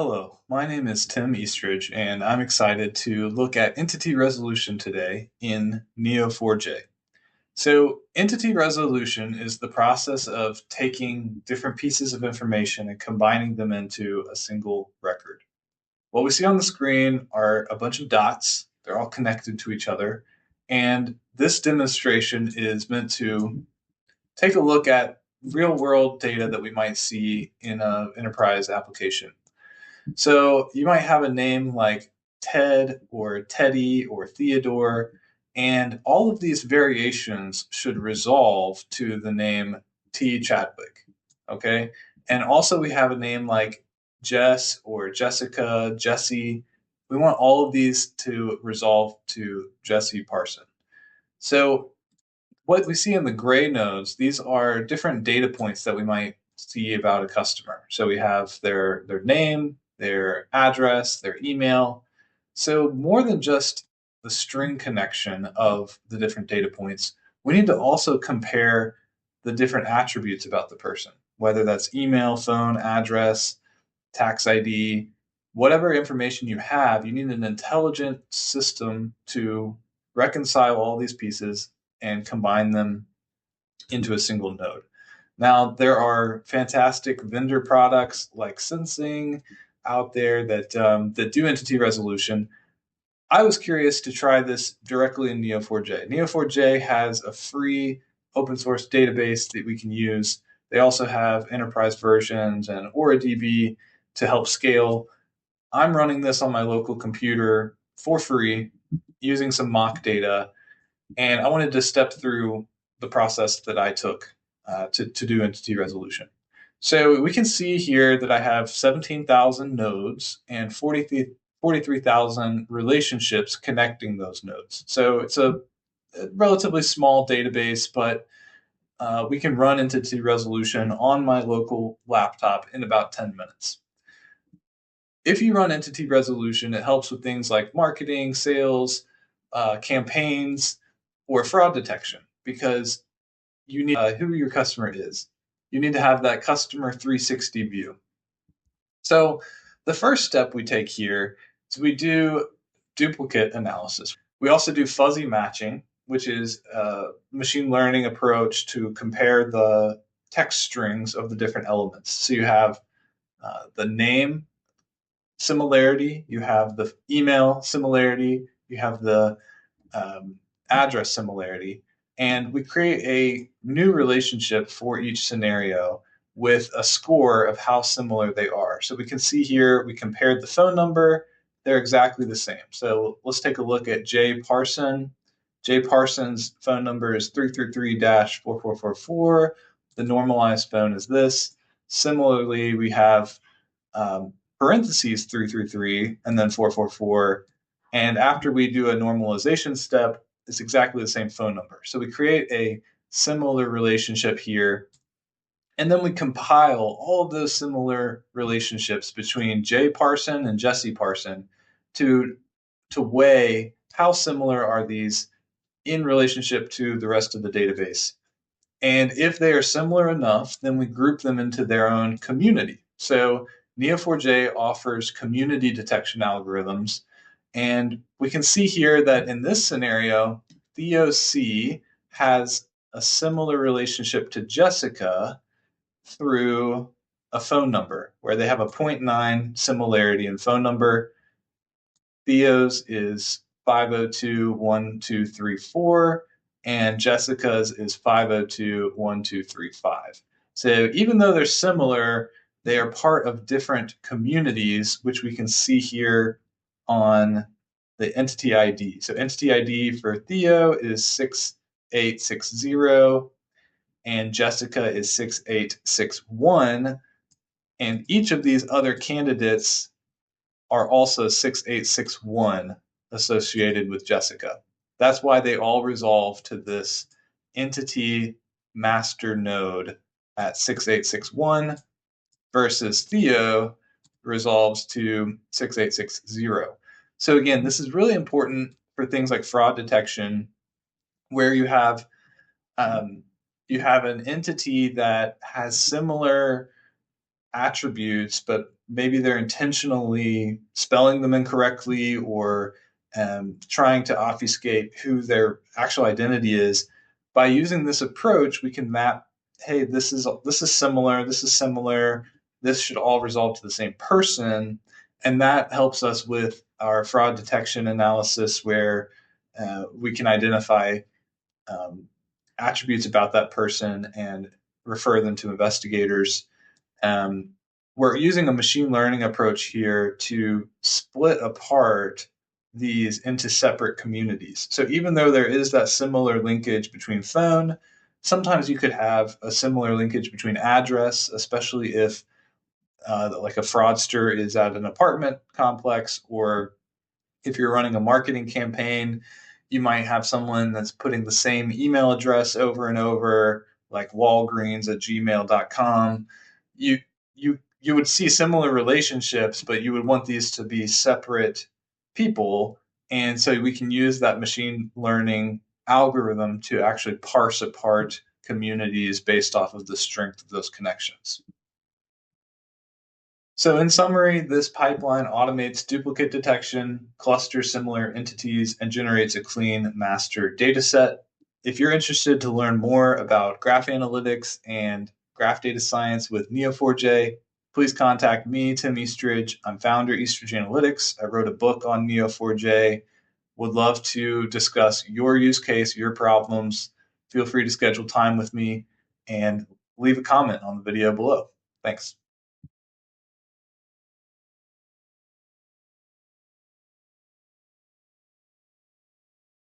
Hello, my name is Tim Eastridge, and I'm excited to look at entity resolution today in Neo4j. So, entity resolution is the process of taking different pieces of information and combining them into a single record. What we see on the screen are a bunch of dots. They're all connected to each other. And this demonstration is meant to take a look at real world data that we might see in an enterprise application. So you might have a name like Ted or Teddy or Theodore, and all of these variations should resolve to the name T. Chadwick. Okay. And also, we have a name like Jess or Jessica, Jesse. We want all of these to resolve to Jesse Parson. So, what we see in the gray nodes, these are different data points that we might see about a customer. So we have their name, their address, their email. So more than just the string connection of the different data points, we need to also compare the different attributes about the person, whether that's email, phone, address, tax ID, whatever information you have, you need an intelligent system to reconcile all these pieces and combine them into a single node. Now, there are fantastic vendor products like Sensing out there that do entity resolution. I was curious to try this directly in Neo4j. Neo4j has a free open source database that we can use. They also have enterprise versions and AuraDB to help scale. I'm running this on my local computer for free using some mock data, and I wanted to step through the process that I took to do entity resolution. So we can see here that I have 17,000 nodes and 43,000 relationships connecting those nodes. So it's a relatively small database, but we can run entity resolution on my local laptop in about 10 minutes. If you run entity resolution, it helps with things like marketing, sales, campaigns, or fraud detection because you need who your customer is. You need to have that customer 360 view. So the first step we take here is we do duplicate analysis. We also do fuzzy matching, which is a machine learning approach to compare the text strings of the different elements. So you have the name similarity, you have the email similarity, you have the um, address similarity, and we create a new relationship for each scenario with a score of how similar they are. So we can see here we compared the phone number, they're exactly the same. So let's take a look at Jay Parson. Jay Parson's phone number is 333-4444. The normalized phone is this. Similarly, we have parentheses 333 and then 444. And after we do a normalization step, it's exactly the same phone number. So we create a similar relationship here. And then we compile all of those similar relationships between Jay Parson and Jesse Parson to weigh how similar are these in relationship to the rest of the database. And if they are similar enough, then we group them into their own community. So Neo4j offers community detection algorithms. And we can see here that in this scenario, Theo C has a similar relationship to Jessica through a phone number where they have a 0.9 similarity in phone number. Theo's is 5021234 and Jessica's is 5021235. So even though they're similar, they are part of different communities, which we can see here on the entity ID. So entity ID for Theo is 6860 and Jessica is 6861. And each of these other candidates are also 6861 associated with Jessica. That's why they all resolve to this entity master node at 6861 versus Theo resolves to 6860. So again, this is really important for things like fraud detection, where you have an entity that has similar attributes, but maybe they're intentionally spelling them incorrectly or trying to obfuscate who their actual identity is. By using this approach, we can map, hey, this is similar, this is similar, this should all resolve to the same person, and that helps us with our fraud detection analysis, where we can identify um, attributes about that person and refer them to investigators. um, we're using a machine learning approach here to split apart these into separate communities. So even though there is that similar linkage between phone, sometimes you could have a similar linkage between address, especially if like a fraudster is at an apartment complex, or if you're running a marketing campaign, you might have someone that's putting the same email address over and over, like Walgreens at gmail.com. You would see similar relationships, but you would want these to be separate people. And so we can use that machine learning algorithm to actually parse apart communities based off of the strength of those connections. So in summary, this pipeline automates duplicate detection, clusters similar entities, and generates a clean master dataset. If you're interested to learn more about graph analytics and graph data science with Neo4j, please contact me, Tim Eastridge. I'm founder of Eastridge Analytics. I wrote a book on Neo4j. Would love to discuss your use case, your problems. Feel free to schedule time with me and leave a comment on the video below. Thanks.